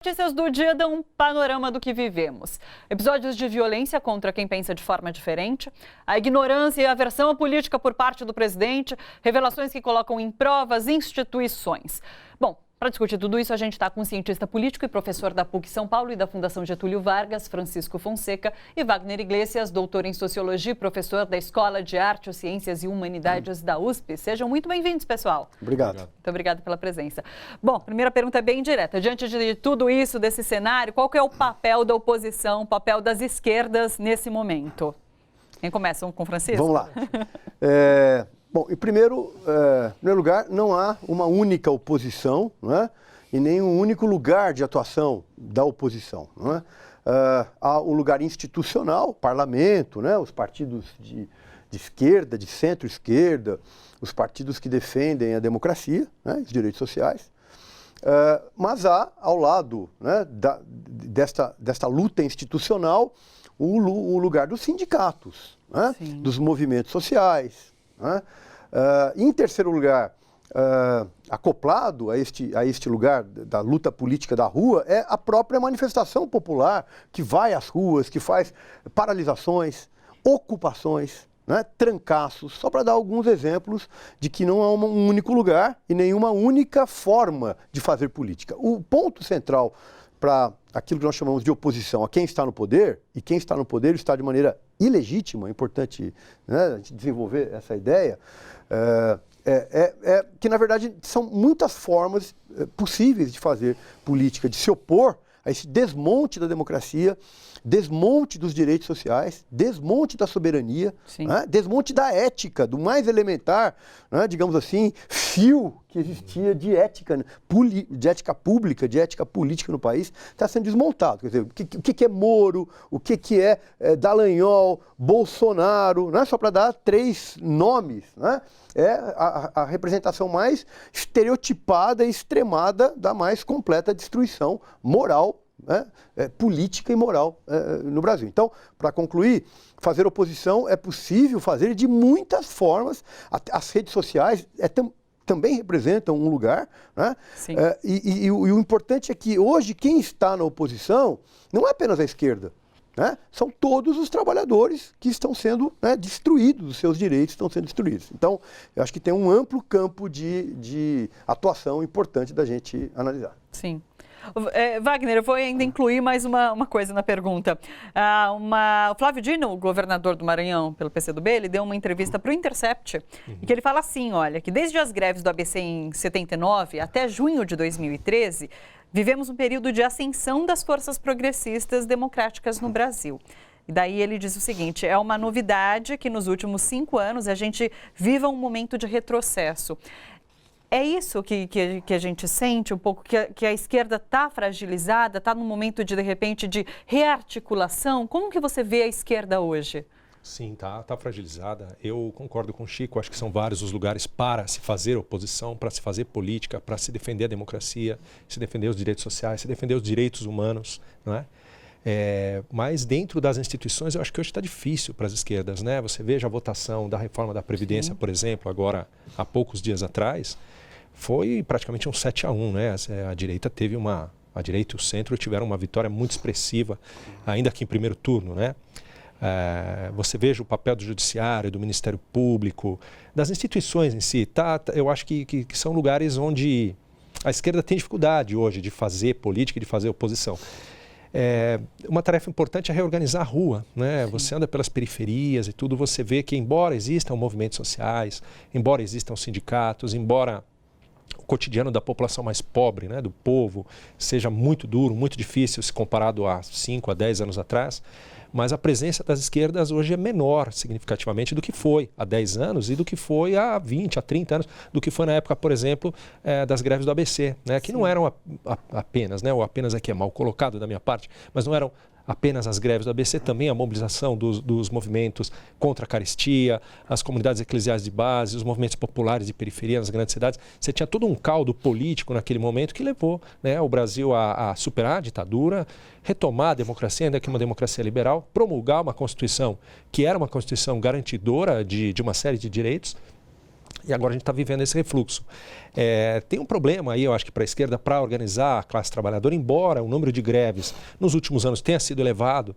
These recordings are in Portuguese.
Notícias do dia dão um panorama do que vivemos. Episódios de violência contra quem pensa de forma diferente, a ignorância e a aversão à política por parte do presidente, revelações que colocam em prova as instituições. Bom, para discutir tudo isso, a gente está com o cientista político e professor da PUC São Paulo e da Fundação Getúlio Vargas, Francisco Fonseca, e Wagner Iglesias, doutor em Sociologia e professor da Escola de Arte, Ciências e Humanidades da USP. Sejam muito bem-vindos, pessoal. Obrigado. Muito obrigada pela presença. Bom, primeira pergunta é bem direta. Diante de tudo isso, desse cenário, qual que é o papel da oposição, o papel das esquerdas nesse momento? Quem começa? Com o Francisco? Vamos lá. Bom, em primeiro lugar, não há uma única oposição, não é? E nem um único lugar de atuação da oposição. Não é? Há um lugar institucional, parlamento, né? Os partidos de esquerda, de centro-esquerda, os partidos que defendem a democracia, né? Os direitos sociais. Mas há, ao lado, né, desta luta institucional, o lugar dos sindicatos, né? Dos movimentos sociais. Né? Em terceiro lugar, acoplado a este lugar da luta política da rua, é a própria manifestação popular que vai às ruas, que faz paralisações, ocupações, né? Trancaços, só para dar alguns exemplos de que não há um único lugar e nenhuma única forma de fazer política. O ponto central para aquilo que nós chamamos de oposição a quem está no poder, e quem está no poder está de maneira ilegítima, é importante, né, a gente desenvolver essa ideia, que na verdade são muitas formas possíveis de fazer política, de se opor a esse desmonte da democracia, desmonte dos direitos sociais, desmonte da soberania, né? Desmonte da ética, do mais elementar, né? Digamos assim, fio que existia de ética pública, de ética política no país, está sendo desmontado. Quer dizer, o que é Moro, o que é Dallagnol, Bolsonaro, né? Só para dar 3 nomes, né? É a representação mais estereotipada e extremada da mais completa destruição moral, né? Política e moral no Brasil. Então, para concluir, fazer oposição é possível fazer de muitas formas. As redes sociais também representam um lugar, né? E o importante é que hoje quem está na oposição não é apenas a esquerda, né? São todos os trabalhadores que estão sendo, né, destruídos, os seus direitos estão sendo destruídos. Então, eu acho que tem um amplo campo de atuação importante da gente analisar. Sim. Wagner, eu vou ainda incluir mais uma coisa na pergunta. O Flávio Dino, o governador do Maranhão, pelo PCdoB, ele deu uma entrevista para o Intercept, e que ele fala assim, olha, que desde as greves do ABC em 79 até junho de 2013, vivemos um período de ascensão das forças progressistas democráticas no Brasil. E daí ele diz o seguinte, é uma novidade que nos últimos 5 anos a gente viva um momento de retrocesso. É isso que a gente sente um pouco, que a esquerda está fragilizada, está num momento de repente, de rearticulação? Como que você vê a esquerda hoje? Sim, tá fragilizada. Eu concordo com o Chico, acho que são vários os lugares para se fazer oposição, para se fazer política, para se defender a democracia, se defender os direitos sociais, se defender os direitos humanos, não é? Mas dentro das instituições, eu acho que hoje está difícil para as esquerdas, né? Você veja a votação da reforma da Previdência, por exemplo, agora há poucos dias atrás, foi praticamente um 7-1, né? A direita e o centro tiveram uma vitória muito expressiva, ainda que em primeiro turno, né? Você veja o papel do judiciário, do Ministério Público, das instituições em si. Eu acho que são lugares onde a esquerda tem dificuldade hoje de fazer política e de fazer oposição. Uma tarefa importante é reorganizar a rua, né? Você anda pelas periferias e tudo, você vê que embora existam movimentos sociais, embora existam sindicatos, embora o cotidiano da população mais pobre, né, do povo, seja muito duro, muito difícil se comparado a 5, a 10 anos atrás, mas a presença das esquerdas hoje é menor significativamente do que foi há 10 anos e do que foi há 20, há 30 anos, do que foi na época, por exemplo, das greves do ABC, né, que não eram apenas, né, ou apenas aqui é mal colocado da minha parte, mas não eram apenas as greves do ABC, também a mobilização dos movimentos contra a carestia, as comunidades eclesiais de base, os movimentos populares de periferia nas grandes cidades. Você tinha todo um caldo político naquele momento que levou, né, o Brasil a superar a ditadura, retomar a democracia, ainda que uma democracia liberal, promulgar uma Constituição que era uma Constituição garantidora de uma série de direitos, E agora a gente está vivendo esse refluxo. Tem um problema aí, eu acho que para a esquerda, para organizar a classe trabalhadora, embora o número de greves nos últimos anos tenha sido elevado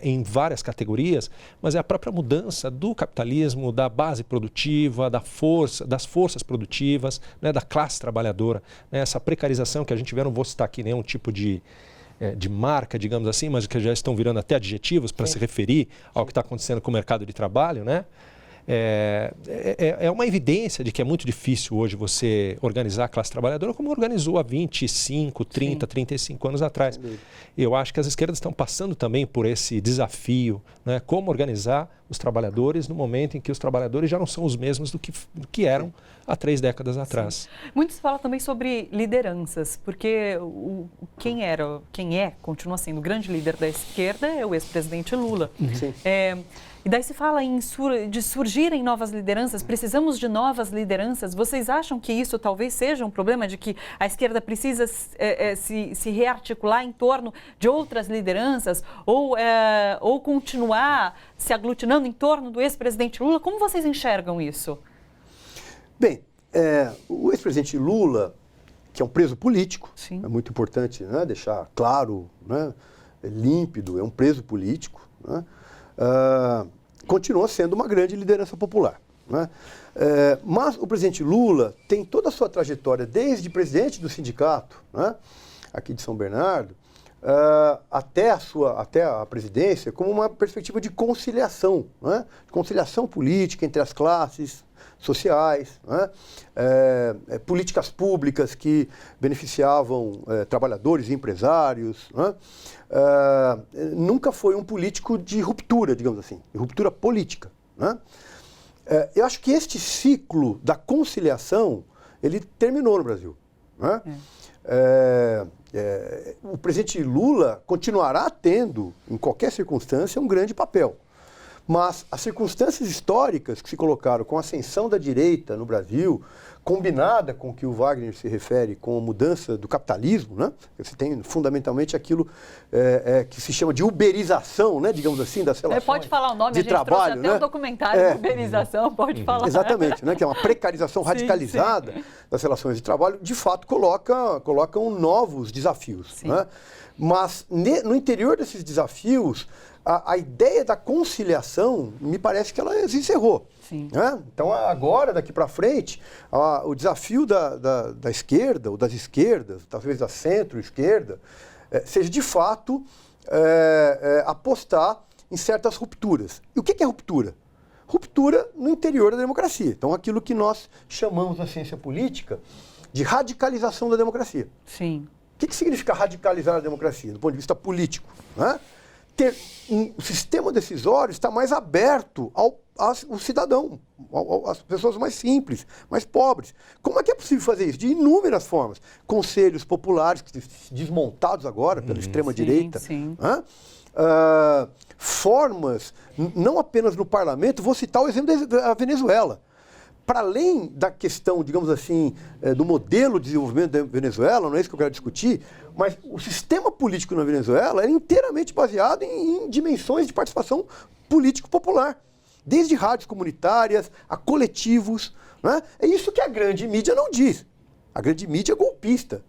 em várias categorias, mas é a própria mudança do capitalismo, da base produtiva, das forças produtivas, né, da classe trabalhadora, né, essa precarização que a gente vê, não vou citar aqui nenhum tipo de marca, digamos assim, mas que já estão virando até adjetivos para se referir ao que está acontecendo com o mercado de trabalho, né? É uma evidência de que é muito difícil hoje você organizar a classe trabalhadora como organizou há 25, 30, Sim. 35 anos atrás. Eu acho que as esquerdas estão passando também por esse desafio, né? Como organizar os trabalhadores no momento em que os trabalhadores já não são os mesmos do que eram há 3 décadas atrás. Sim. Muito se fala também sobre lideranças, porque quem continua sendo o grande líder da esquerda é o ex-presidente Lula. Sim. E daí se fala de surgirem novas lideranças, precisamos de novas lideranças. Vocês acham que isso talvez seja um problema, de que a esquerda precisa se rearticular em torno de outras lideranças ou continuar se aglutinando em torno do ex-presidente Lula? Como vocês enxergam isso? Bem, o ex-presidente Lula, que é um preso político, Sim. é muito importante, né, deixar claro, né, límpido, é um preso político, né, continua sendo uma grande liderança popular, né? Mas o presidente Lula tem toda a sua trajetória, desde presidente do sindicato, né, aqui de São Bernardo, até a presidência, como uma perspectiva de conciliação, né, conciliação política entre as classes sociais, né, políticas públicas que beneficiavam trabalhadores e empresários, né, nunca foi um político de ruptura, digamos assim, de ruptura política, né. Eu acho que este ciclo da conciliação, ele terminou no Brasil, né. O presidente Lula continuará tendo, em qualquer circunstância, um grande papel. Mas as circunstâncias históricas que se colocaram com a ascensão da direita no Brasil, combinada com o que o Wagner se refere com a mudança do capitalismo, né? Você tem fundamentalmente aquilo que se chama de uberização, né? Digamos assim, das relações pode falar o nome, de a gente trabalho, trouxe até um documentário de uberização, pode falar. Exatamente, né? Que é uma precarização radicalizada das relações de trabalho, de fato colocam novos desafios. Né? Mas no interior desses desafios, a ideia da conciliação, me parece que ela se encerrou. Né? Então, agora, daqui para frente, o desafio da esquerda, ou das esquerdas, talvez da centro-esquerda, seja, de fato, apostar em certas rupturas. E o que é ruptura? Ruptura no interior da democracia. Então, aquilo que nós chamamos na ciência política de radicalização da democracia. Sim. O que significa radicalizar a democracia, do ponto de vista político? Né? O sistema decisório está mais aberto ao cidadão, às pessoas mais simples, mais pobres. Como é que é possível fazer isso? De inúmeras formas. Conselhos populares, desmontados agora pela extrema-direita. Né? Formas, não apenas no parlamento, vou citar o exemplo da Venezuela. Para além da questão, digamos assim, do modelo de desenvolvimento da Venezuela, não é isso que eu quero discutir, mas o sistema político na Venezuela é inteiramente baseado em dimensões de participação político-popular, desde rádios comunitárias a coletivos. Né? É isso que a grande mídia não diz. A grande mídia é golpista.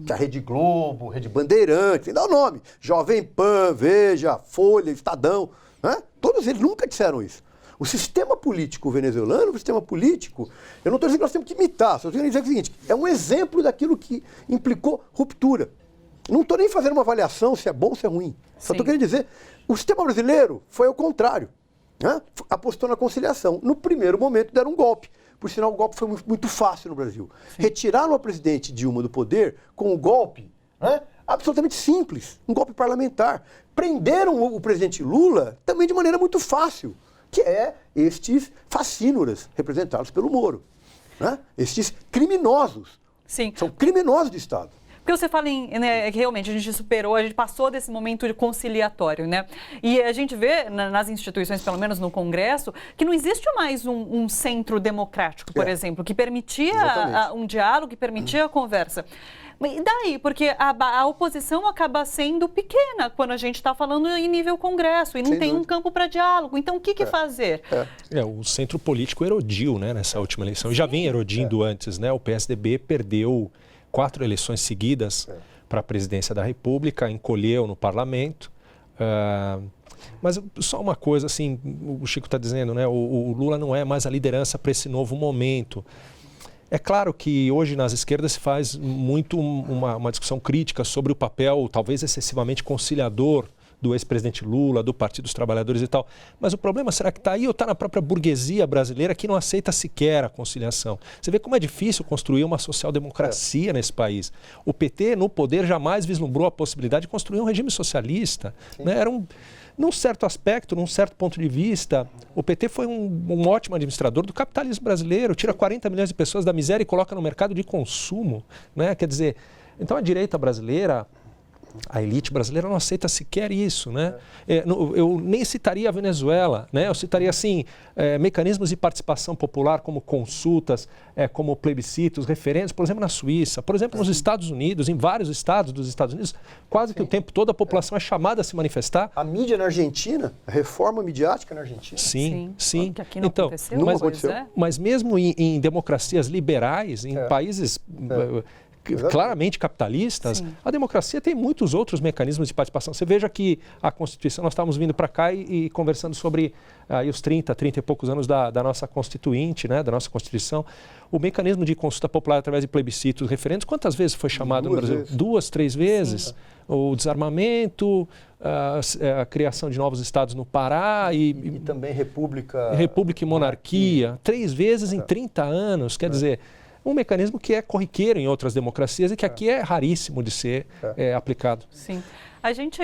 Que a Rede Globo, Rede Bandeirantes, dá o nome, Jovem Pan, Veja, Folha, Estadão, né? Todos eles nunca disseram isso. O sistema político venezuelano, o sistema político, eu não estou dizendo que nós temos que imitar, só estou dizendo o seguinte, é um exemplo daquilo que implicou ruptura. Não estou nem fazendo uma avaliação se é bom ou se é ruim. Só estou querendo dizer, o sistema brasileiro foi ao contrário, né? Apostou na conciliação. No primeiro momento deram um golpe. Por sinal, o golpe foi muito fácil no Brasil. Retiraram a presidente Dilma do poder com um golpe, né, absolutamente simples, um golpe parlamentar. Prenderam o presidente Lula também de maneira muito fácil, que é estes facínoras representados pelo Moro. Né? Estes criminosos. Sim. São criminosos de Estado. Porque você fala né, que realmente a gente superou, a gente passou desse momento de conciliatório, né? E a gente vê nas instituições, pelo menos no Congresso, que não existe mais um centro democrático, por exemplo, que permitia um diálogo, que permitia a conversa. E daí? Porque a oposição acaba sendo pequena quando a gente está falando em nível Congresso e não tem um campo para diálogo. Então, o que fazer? O centro político erodiu, né, nessa última eleição. Já vem erodindo antes, né? O PSDB perdeu 4 eleições seguidas para a presidência da República, encolheu no parlamento. Mas só uma coisa, assim, o Chico está dizendo, né? O Lula não é mais a liderança para esse novo momento. É claro que hoje nas esquerdas se faz muito uma discussão crítica sobre o papel, talvez excessivamente conciliador, do ex-presidente Lula, do Partido dos Trabalhadores e tal. Mas o problema será que está aí ou está na própria burguesia brasileira que não aceita sequer a conciliação? Você vê como é difícil construir uma social-democracia nesse país. O PT, no poder, jamais vislumbrou a possibilidade de construir um regime socialista. Né? Num certo aspecto, num certo ponto de vista, o PT foi um ótimo administrador do capitalismo brasileiro, tira 40 milhões de pessoas da miséria e coloca no mercado de consumo. Né? Quer dizer, então a direita brasileira, a elite brasileira não aceita sequer isso, né? Eu nem citaria a Venezuela, né? Eu citaria, assim, mecanismos de participação popular como consultas, como plebiscitos, referendos, por exemplo, na Suíça, por exemplo, nos Estados Unidos, em vários estados dos Estados Unidos, quase que o tempo todo a população é chamada a se manifestar. A mídia na Argentina, a reforma midiática na Argentina. Sim. Que aqui não aconteceu. Mas mesmo em democracias liberais, em países... claramente capitalistas, a democracia tem muitos outros mecanismos de participação. Você veja que a Constituição, nós estávamos vindo para cá e conversando sobre os 30 e poucos anos da nossa Constituinte, né, da nossa Constituição, o mecanismo de consulta popular através de plebiscitos, referendos, quantas vezes foi chamado no Brasil? 2, 3 vezes. O desarmamento, a criação de novos estados no Pará e também República e monarquia. 3 vezes em 30 anos, quer dizer... Um mecanismo que é corriqueiro em outras democracias e que aqui é raríssimo de ser aplicado. Sim. A gente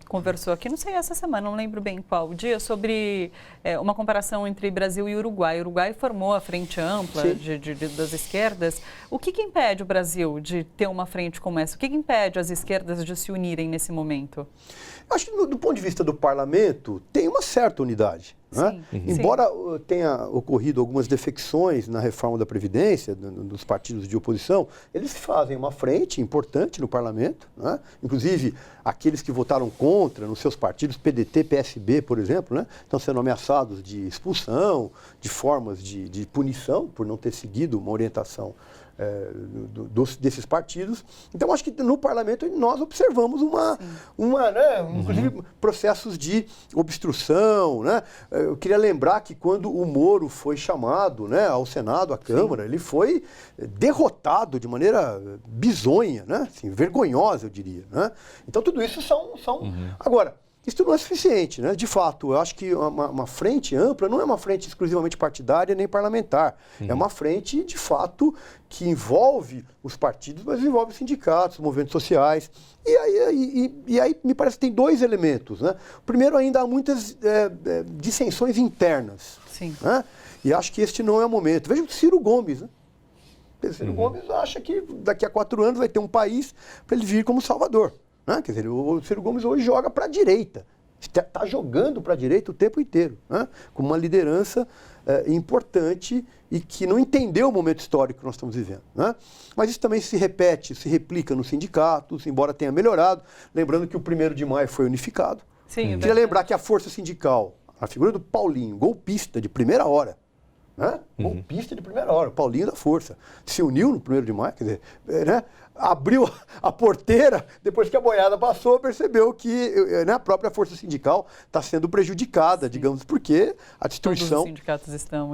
conversou aqui, não sei, essa semana, não lembro bem qual dia, sobre uma comparação entre Brasil e Uruguai. O Uruguai formou a frente ampla das esquerdas. O que impede o Brasil de ter uma frente como essa? O que impede as esquerdas de se unirem nesse momento? Acho que do ponto de vista do parlamento, tem uma certa unidade. Né? Embora tenha ocorrido algumas defecções na reforma da Previdência, dos partidos de oposição, eles fazem uma frente importante no parlamento. Né? Inclusive, aqueles que votaram contra nos seus partidos, PDT, PSB, por exemplo, né? Estão sendo ameaçados de expulsão, de formas de punição por não ter seguido uma orientação desses partidos. Então, acho que no parlamento nós observamos inclusive processos de obstrução. Né? Eu queria lembrar que quando o Moro foi chamado, né, ao Senado, à Câmara, ele foi derrotado de maneira bizonha, né? Assim, vergonhosa, eu diria. Né? Então, tudo isso são... Agora, isso não é suficiente, né? De fato, eu acho que uma frente ampla não é uma frente exclusivamente partidária nem parlamentar. É uma frente, de fato, que envolve os partidos, mas envolve os sindicatos, os movimentos sociais. E aí me parece que tem 2 elementos. Né? O primeiro, ainda há muitas dissensões internas. Né? E acho que este não é o momento. Veja o Ciro Gomes, né? O Ciro Gomes acha que daqui a 4 anos vai ter um país para ele vir como Salvador. Né? Quer dizer, o Ciro Gomes hoje joga para a direita, está jogando para a direita o tempo inteiro, né? Com uma liderança importante e que não entendeu o momento histórico que nós estamos vivendo. Né? Mas isso também se replica nos sindicatos, embora tenha melhorado. Lembrando que o 1º de maio foi unificado. Queria lembrar que a força sindical, a figura do Paulinho, golpista de primeira hora, né? Golpista de primeira hora, o Paulinho da Força, se uniu no 1º de maio, quer dizer, né? Abriu a porteira, depois que a boiada passou, percebeu que a própria força sindical está sendo prejudicada, digamos, porque a destruição... Todos os sindicatos estão,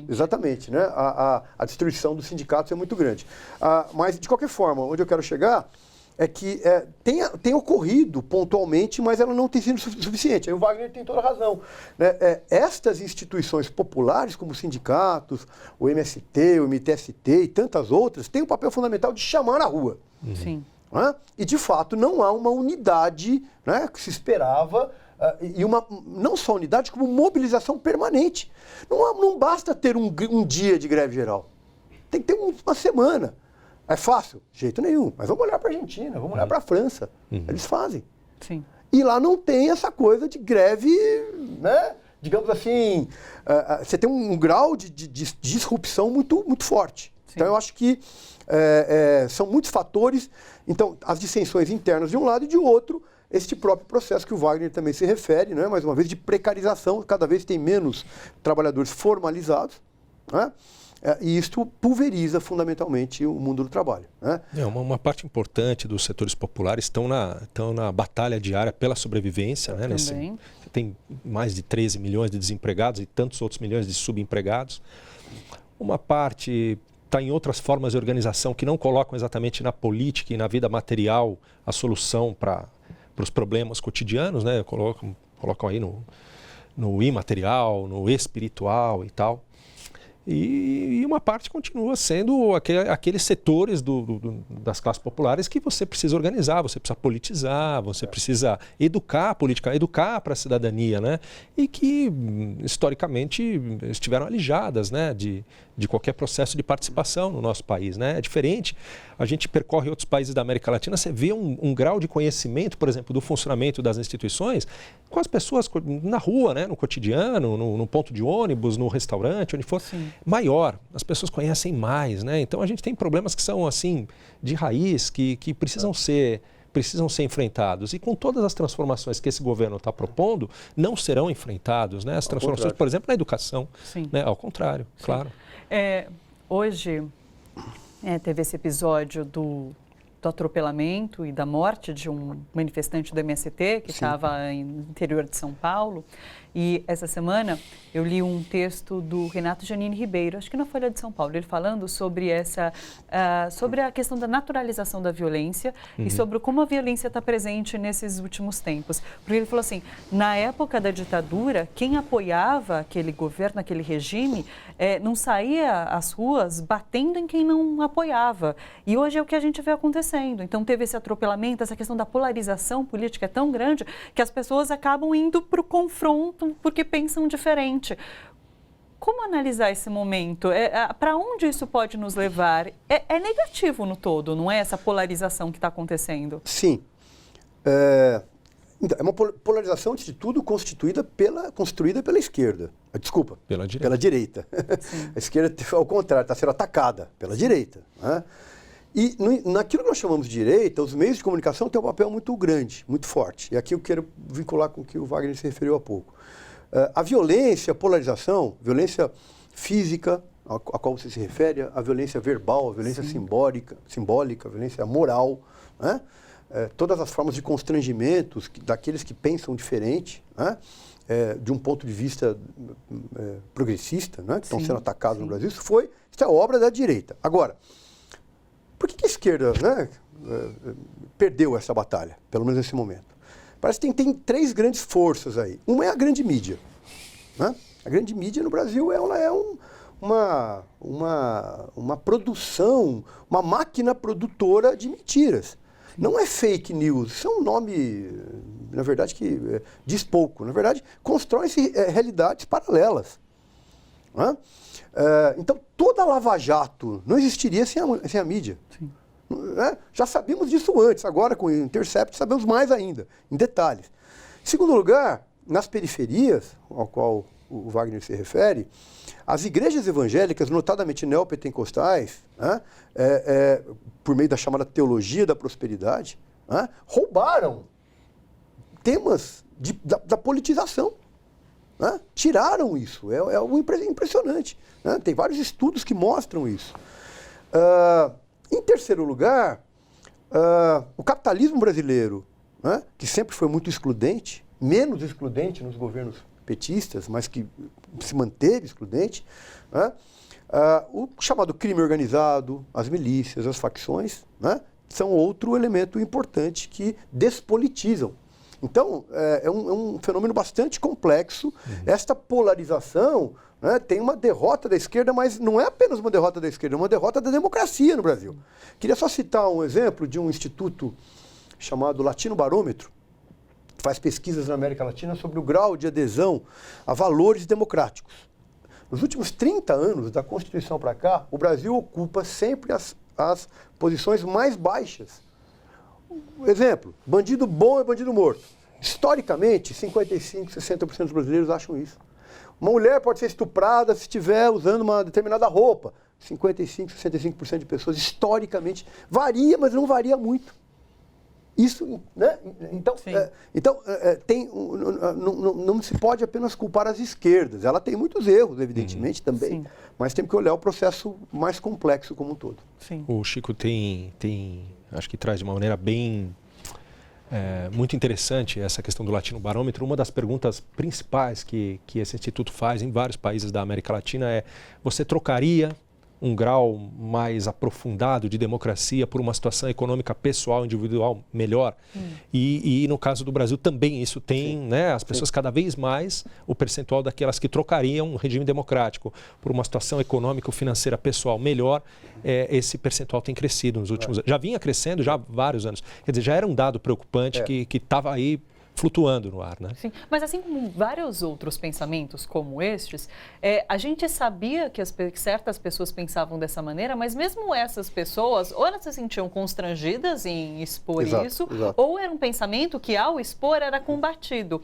exatamente. Né? A destruição dos sindicatos é muito grande. Mas, de qualquer forma, onde eu quero chegar é que tem ocorrido pontualmente, mas ela não tem sido suficiente. Aí o Wagner tem toda a razão. Né? Estas instituições populares, como os sindicatos, o MST, o MTST e tantas outras, têm um papel fundamental de chamar na rua. Sim. Né? E, de fato, não há uma unidade, né, que se esperava, e não só unidade, como mobilização permanente. Não basta ter um dia de greve geral. Tem que ter uma semana. É fácil? De jeito nenhum. Mas vamos olhar para a Argentina, vamos olhar para a França. Eles fazem. Sim. E lá não tem essa coisa de greve, né? Digamos assim, você tem um grau de disrupção muito, muito forte. Sim. Então eu acho que são muitos fatores. Então, as dissensões internas de um lado e de outro, este próprio processo que o Wagner também se refere, né? Mais uma vez, de precarização, cada vez tem menos trabalhadores formalizados, né? E isto pulveriza fundamentalmente o mundo do trabalho, né? Uma parte importante dos setores populares estão na batalha diária pela sobrevivência, né? Tem mais de 13 milhões de desempregados e tantos outros milhões de subempregados. Uma parte está em outras formas de organização que não colocam exatamente na política e na vida material a solução para os problemas cotidianos, né? Colocam aí no imaterial, no espiritual e tal. E uma parte continua sendo aqueles setores das classes populares que você precisa organizar, você precisa politizar, você precisa educar a política, educar para a cidadania, né? E que historicamente estiveram alijadas, né, de qualquer processo de participação no nosso país, né? É diferente. A gente percorre outros países da América Latina, você vê um grau de conhecimento, por exemplo, do funcionamento das instituições com as pessoas na rua, né, no cotidiano, no ponto de ônibus, no restaurante, onde for. Sim. Maior, as pessoas conhecem mais, né? Então a gente tem problemas que são assim de raiz, que precisam ser enfrentados, e com todas as transformações que esse governo está propondo, não serão enfrentados, né? As transformações, por exemplo, na educação, né? Ao contrário, sim, claro. Hoje teve esse episódio do atropelamento e da morte de um manifestante do MST que estava no interior de São Paulo. E essa semana eu li um texto do Renato Giannini Ribeiro, acho que na Folha de São Paulo, ele falando sobre sobre a questão da naturalização da violência e sobre como a violência está presente nesses últimos tempos. Porque ele falou assim, na época da ditadura, quem apoiava aquele governo, aquele regime, não saía às ruas batendo em quem não apoiava. E hoje é o que a gente vê acontecendo. Então teve esse atropelamento, essa questão da polarização política é tão grande que as pessoas acabam indo para o confronto porque pensam diferente. Como analisar esse momento? Para onde isso pode nos levar? É negativo no todo, não é? Essa polarização que está acontecendo. Sim. É uma polarização, antes de tudo, construída pela esquerda. Desculpa, pela direita. A esquerda, ao contrário, está sendo atacada pela direita, né? E naquilo que nós chamamos de direita, os meios de comunicação têm um papel muito grande, muito forte. E aqui eu quero vincular com o que o Wagner se referiu há pouco. A violência, a polarização, violência física, a qual você se refere, a violência verbal, a violência simbólica, a violência moral, né? Todas as formas de constrangimentos daqueles que pensam diferente, né? De um ponto de vista progressista, né? Que estão sendo atacados no Brasil, isso é obra da direita. Agora, por que a esquerda, né, perdeu essa batalha, pelo menos nesse momento? Parece que tem três grandes forças aí. Uma é a grande mídia, né? A grande mídia no Brasil ela é uma produção, uma máquina produtora de mentiras. Não é fake news, isso é um nome, na verdade, que diz pouco. Na verdade, constrói-se realidades paralelas, né? Então, toda a Lava Jato não existiria sem a mídia. Sim. Já sabíamos disso antes, agora com o Intercept sabemos mais ainda, em detalhes. Em segundo lugar, nas periferias, ao qual o Wagner se refere, as igrejas evangélicas, notadamente neopentecostais, né, por meio da chamada teologia da prosperidade, né, roubaram temas da politização. Né? Tiraram isso, é algo impressionante, né? Tem vários estudos que mostram isso. Em terceiro lugar, o capitalismo brasileiro, né, que sempre foi muito excludente, menos excludente nos governos petistas, mas que se manteve excludente, né? O chamado crime organizado, as milícias, as facções, né, são outro elemento importante que despolitizam. Então, é um fenômeno bastante complexo. Esta polarização, né, tem uma derrota da esquerda, mas não é apenas uma derrota da esquerda, é uma derrota da democracia no Brasil. Queria só citar um exemplo de um instituto chamado Latino Barômetro, que faz pesquisas na América Latina sobre o grau de adesão a valores democráticos. Nos últimos 30 anos, da Constituição para cá, o Brasil ocupa sempre as posições mais baixas. Exemplo, bandido bom é bandido morto. Historicamente, 55%, 60% dos brasileiros acham isso. Uma mulher pode ser estuprada se estiver usando uma determinada roupa. 55%, 65% de pessoas, historicamente, varia, mas não varia muito. Isso, né? Então, não se pode apenas culpar as esquerdas. Ela tem muitos erros, evidentemente, também, mas tem que olhar o processo mais complexo como um todo. Sim. O Chico acho que traz de uma maneira bem muito interessante essa questão do Latino Barômetro. Uma das perguntas principais que esse instituto faz em vários países da América Latina é: você trocaria um grau mais aprofundado de democracia por uma situação econômica pessoal, individual melhor? E no caso do Brasil também isso tem, né, as pessoas cada vez mais, o percentual daquelas que trocariam um regime democrático por uma situação econômica ou financeira pessoal melhor, esse percentual tem crescido nos últimos anos. Já vinha crescendo já há vários anos. Quer dizer, já era um dado preocupante que estava aí flutuando no ar, né? Sim, mas assim como vários outros pensamentos como estes, a gente sabia que certas pessoas pensavam dessa maneira, mas mesmo essas pessoas, ou elas se sentiam constrangidas em expor isso, ou era um pensamento que ao expor era combatido.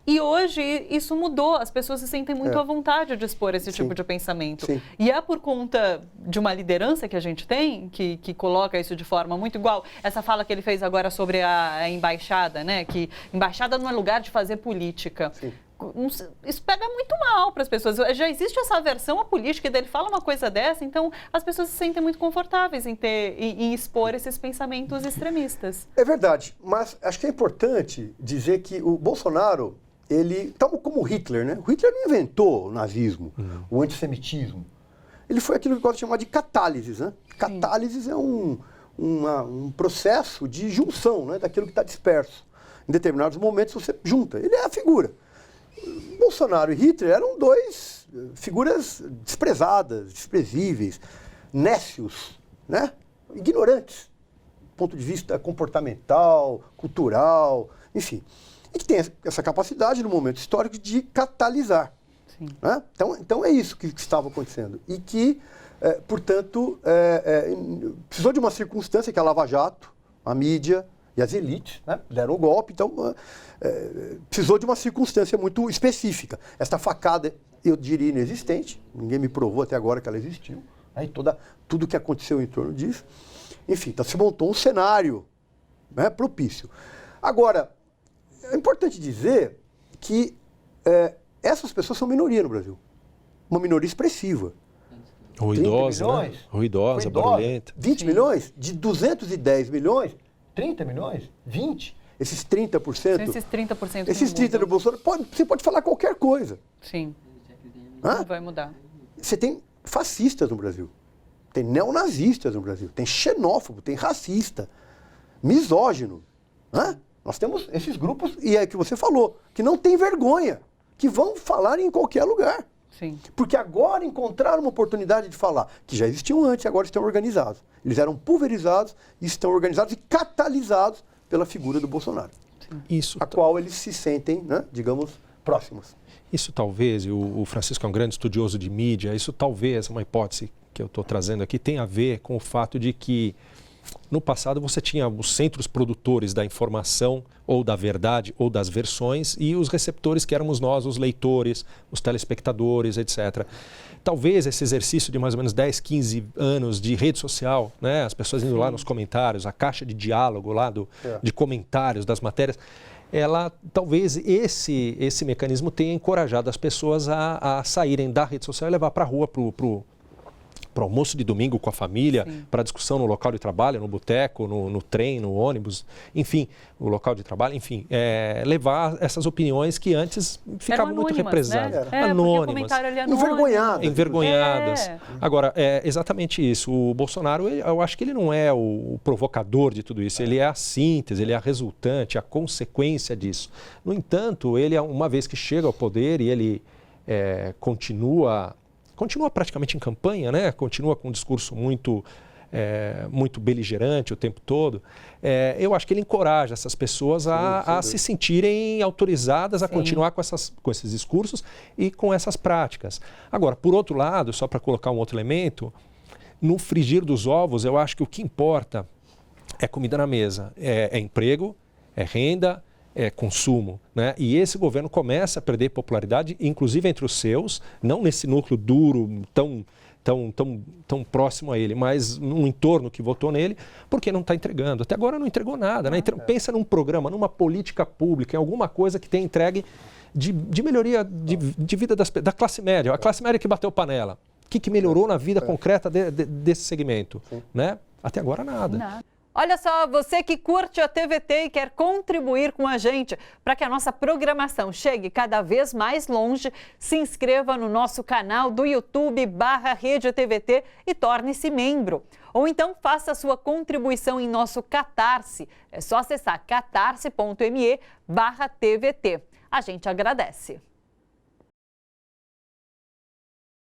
E hoje isso mudou, as pessoas se sentem muito à vontade de expor esse tipo de pensamento. E é por conta de uma liderança que a gente tem, que coloca isso de forma muito igual. Essa fala que ele fez agora sobre a embaixada, né? Que embaixada não é lugar de fazer política. Isso pega muito mal para as pessoas. Já existe essa aversão à política, e dele fala uma coisa dessa, então as pessoas se sentem muito confortáveis em expor esses pensamentos extremistas. É verdade, mas acho que é importante dizer que o Bolsonaro, ele, tal como Hitler, né? O Hitler não inventou o nazismo, o antissemitismo. Ele foi aquilo que gosta de chamar de catálises, né? Catálises é um processo de junção, né, daquilo que está disperso. Em determinados momentos você junta. Ele é a figura. Bolsonaro e Hitler eram dois figuras desprezadas, desprezíveis, nécios, né? Ignorantes, do ponto de vista comportamental, cultural, enfim. E que tem essa capacidade, no momento histórico, de catalisar. Né? Então é isso que estava acontecendo. E que, portanto, precisou de uma circunstância que a Lava Jato, a mídia e as elites, né, deram o golpe. Então, precisou de uma circunstância muito específica. Esta facada, eu diria, inexistente. Ninguém me provou até agora que ela existiu. Né, tudo o que aconteceu em torno disso. Enfim, então se montou um cenário, né, propício. Agora, é importante dizer que essas pessoas são minoria no Brasil. Uma minoria expressiva. Ruidosa, né? Ruidosa, barulhenta. 20 milhões? De 210 milhões, 30 milhões? 20? Esses 30%? Esses 30%. Esses 30% do Bolsonaro, você pode falar qualquer coisa. Sim. Não vai mudar. Você tem fascistas no Brasil. Tem neonazistas no Brasil. Tem xenófobo, tem racista, misógino. Nós temos esses grupos, e é que você falou, que não tem vergonha, que vão falar em qualquer lugar. Sim. Porque agora encontraram uma oportunidade de falar, que já existiam antes e agora estão organizados. Eles eram pulverizados e estão organizados e catalisados pela figura do Bolsonaro. Isso, a qual eles se sentem, né, digamos, próximos. Isso talvez, e o Francisco é um grande estudioso de mídia, isso talvez, uma hipótese que eu estou trazendo aqui, tem a ver com o fato de que no passado você tinha os centros produtores da informação, ou da verdade, ou das versões, e os receptores que éramos nós, os leitores, os telespectadores, etc. Talvez esse exercício de mais ou menos 10, 15 anos de rede social, né, as pessoas indo lá nos comentários, a caixa de diálogo lá de comentários das matérias, talvez esse mecanismo tenha encorajado as pessoas a saírem da rede social e levar para a rua, para o almoço de domingo com a família, para discussão no local de trabalho, no boteco, no trem, no ônibus, enfim, no local de trabalho, enfim, levar essas opiniões que antes ficavam muito represadas. Né? Anônimas. Envergonhadas. Agora, é exatamente isso. O Bolsonaro, eu acho que ele não é o provocador de tudo isso, ele é a síntese, ele é a resultante, a consequência disso. No entanto, ele, uma vez que chega ao poder e ele continua praticamente em campanha, né? Continua com um discurso muito beligerante o tempo todo. Eu acho que ele encoraja essas pessoas a se sentirem autorizadas a continuar com esses discursos e com essas práticas. Agora, por outro lado, só para colocar um outro elemento, no frigir dos ovos, eu acho que o que importa é comida na mesa, é emprego, é renda, é consumo, né? E esse governo começa a perder popularidade, inclusive entre os seus, não nesse núcleo duro, tão próximo a ele, mas num entorno que votou nele, porque não está entregando. Até agora não entregou nada, né? Então, pensa num programa, numa política pública, em alguma coisa que tenha entregue de melhoria de vida da classe média. A classe média que bateu panela. O que melhorou na vida concreta desse segmento? Né? Até agora nada. Olha só, você que curte a TVT e quer contribuir com a gente para que a nossa programação chegue cada vez mais longe, se inscreva no nosso canal do YouTube/Rede TVT e torne-se membro. Ou então faça a sua contribuição em nosso Catarse. É só acessar catarse.me/TVT. A gente agradece.